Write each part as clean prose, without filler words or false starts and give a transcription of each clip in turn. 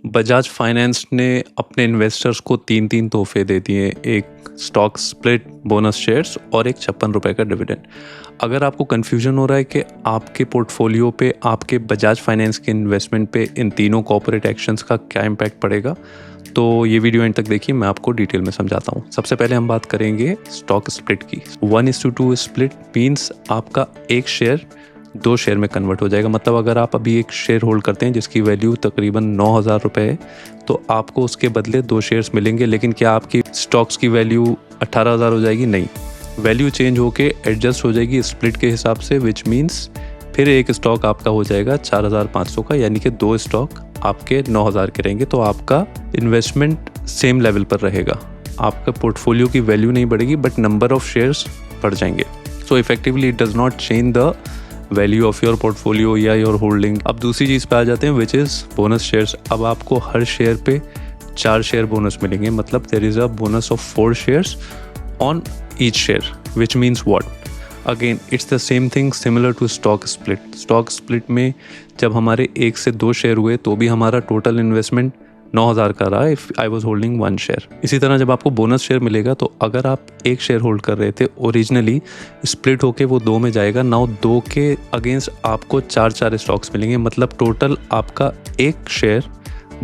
Bajaj finance ने अपने investors को 3 तोहफे दे दिए, एक स्टॉक स्प्लिट, बोनस शेयर्स और एक 56 रुपये का डिविडेंड। अगर आपको कन्फ्यूजन हो रहा है कि आपके पोर्टफोलियो पे, आपके बजाज फाइनेंस के इन्वेस्टमेंट पे इन तीनों कॉर्पोरेट एक्शंस का क्या इम्पैक्ट पड़ेगा, तो ये वीडियो एंड तक देखिए, मैं आपको डिटेल में समझाता हूँ। सबसे पहले हम बात करेंगे स्टॉक स्प्लिट की। 1:2 स्प्लिट मीन्स आपका एक शेयर 2 शेयर में कन्वर्ट हो जाएगा। मतलब अगर आप अभी एक शेयर होल्ड करते हैं जिसकी वैल्यू तकरीबन 9,000 रुपये है, तो आपको उसके बदले 2 शेयर्स मिलेंगे। लेकिन क्या आपकी स्टॉक्स की वैल्यू 18,000 हो जाएगी? नहीं, वैल्यू चेंज होके एडजस्ट हो जाएगी स्प्लिट के हिसाब से, विच मीन्स फिर एक स्टॉक आपका हो जाएगा 4,500 का, यानी कि 2 स्टॉक आपके 9,000 के रहेंगे। तो आपका इन्वेस्टमेंट सेम लेवल पर रहेगा, आपका पोर्टफोलियो की वैल्यू नहीं बढ़ेगी बट नंबर ऑफ शेयर्स बढ़ जाएंगे। सो effectively it does not change the value of your portfolio या योर होल्डिंग। अब दूसरी चीज़ पे आ जाते हैं विच इज़ बोनस शेयर्स। अब आपको हर शेयर पे 4 शेयर बोनस मिलेंगे। मतलब there is a bonus of 4 shares on each share, which means what? Again it's the same thing similar to stock split. Stock split में जब हमारे 1 से 2 शेयर हुए तो भी हमारा टोटल इन्वेस्टमेंट 9,000 का रहा if I was holding 1 share. इसी तरह जब आपको बोनस शेयर मिलेगा तो अगर आप 1 शेयर होल्ड कर रहे थे ओरिजिनली, स्प्लिट होके वो 2 में जाएगा। नाउ 2 के अगेंस्ट आपको 4 स्टॉक्स मिलेंगे। मतलब टोटल आपका 1 शेयर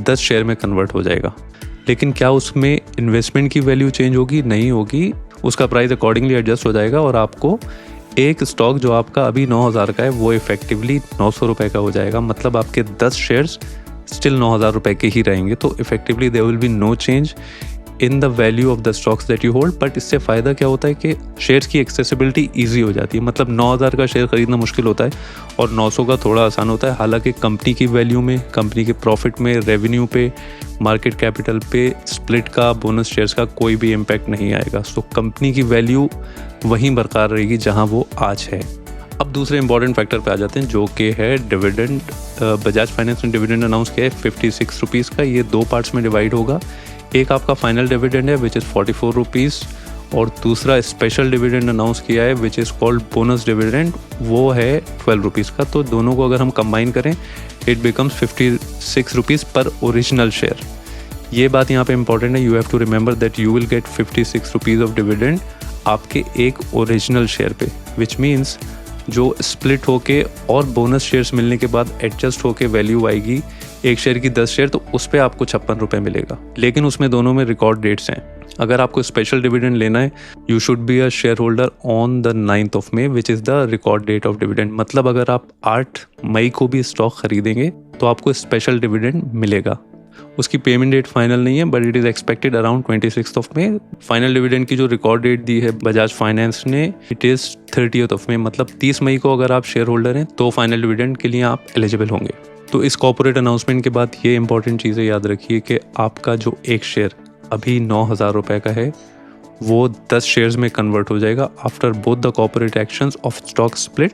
10 शेयर में कन्वर्ट हो जाएगा। लेकिन क्या उसमें इन्वेस्टमेंट की वैल्यू चेंज होगी? नहीं होगी, उसका प्राइस अकॉर्डिंगली एडजस्ट हो जाएगा और आपको एक स्टॉक जो आपका अभी 9,000 का है वो इफेक्टिवली 900 रुपये का हो जाएगा। मतलब आपके 10 शेयर्स स्टिल 9,000 रुपये के ही रहेंगे। तो effectively there will be no change in the value of the stocks that you hold. But इससे फ़ायदा क्या होता है कि शेयर्स की एक्सेसिबिलिटी ईजी हो जाती है। मतलब 9,000 का शेयर खरीदना मुश्किल होता है और 900 का थोड़ा आसान होता है। हालांकि कंपनी की वैल्यू में, कंपनी के प्रॉफिट में, रेवेन्यू पे, मार्केट कैपिटल पे स्प्लिट का, बोनस शेयर्स का कोई भी इम्पैक्ट नहीं आएगा। सो कंपनी की वैल्यू वहीं बरकरार रहेगी जहाँ वो आज है। अब दूसरे इंपॉर्टेंट फैक्टर पे आ जाते हैं जो कि है डिविडेंड। बजाज फाइनेंस ने डिविडेंड अनाउंस किया है 56 रुपीज़ का। ये 2 पार्ट्स में डिवाइड होगा। एक आपका फाइनल डिविडेंड है विच इज़ 44 रुपीज़ और दूसरा स्पेशल डिविडेंड अनाउंस किया है which is called bonus dividend, वो है 12 रुपीज़ का। तो दोनों को अगर हम कंबाइन करें इट बिकम्स 56 रुपीज़ पर ओरिजिनल शेयर। ये बात यहाँ पे इंपॉर्टेंट है, you have to remember that you will get 56 rupees of dividend आपके एक ओरिजिनल शेयर पे, विच मीन्स जो स्प्लिट होके और बोनस शेयर्स मिलने के बाद एडजस्ट होके वैल्यू आएगी एक शेयर की 10 शेयर, तो उस पर आपको 56 रुपये मिलेगा। लेकिन उसमें दोनों में रिकॉर्ड डेट्स हैं। अगर आपको स्पेशल डिविडेंड लेना है you should be a share holder on the 9th of May which is the record date of dividend. मतलब अगर आप 8 मई को भी स्टॉक खरीदेंगे तो आपको स्पेशल डिविडेंड मिलेगा। उसकी पेमेंट डेट फाइनल नहीं है but it is expected around 26th of May। Final dividend की जो रिकॉर्ड डेट दी है बजाज फाइनेंस ने it is 30th of May। मतलब 30 मई को अगर आप शेयर होल्डर हैं तो फाइनल डिविडेंड के लिए आप एलिजिबल होंगे। तो इस कॉर्पोरेट अनाउंसमेंट के बाद ये इंपॉर्टेंट चीज़ें याद रखिए कि आपका जो एक शेयर अभी 9,000 रुपये का है वो 10 शेयर्स में कन्वर्ट हो जाएगा after both the corporate actions of stock split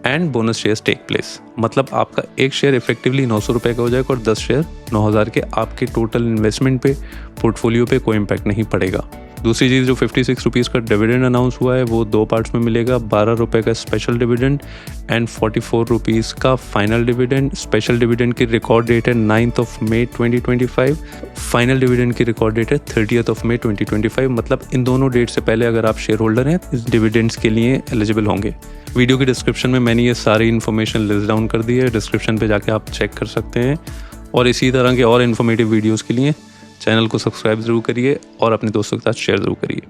and bonus shares take place. मतलब आपका एक शेयर इफेक्टिवली 900 रुपये का हो जाएगा और 10 शेयर 9,000 के। आपके टोटल इन्वेस्टमेंट पे, पोर्टफोलियो पे कोई इम्पैक्ट नहीं पड़ेगा। दूसरी चीज़, जो 56 रुपीज़ का डिविडेंड अनाउंस हुआ है वो 2 पार्ट्स में मिलेगा। 12 रुपये का स्पेशल डिविडेंड एंड 44 रुपीज़ का फाइनल डिविडेंड। स्पेशल डिविडेंड की रिकॉर्ड डेट है 9th of May 2025। Final dividend की रिकॉर्ड डेट है 30th of May 2025। मतलब इन दोनों डेट से पहले अगर आप शेयर होल्डर हैं इस डिविडेंड्स के लिए एलिजिबल होंगे। वीडियो की डिस्क्रिप्शन में मैंने ये सारी इन्फॉर्मेशन लिस्ट डाउन कर दी है, डिस्क्रिप्शन पे जाके आप चेक कर सकते हैं। और इसी तरह के और इन्फॉर्मेटिव वीडियोज़ के लिए चैनल को सब्सक्राइब ज़रूर करिए और अपने दोस्तों के साथ शेयर ज़रूर करिए।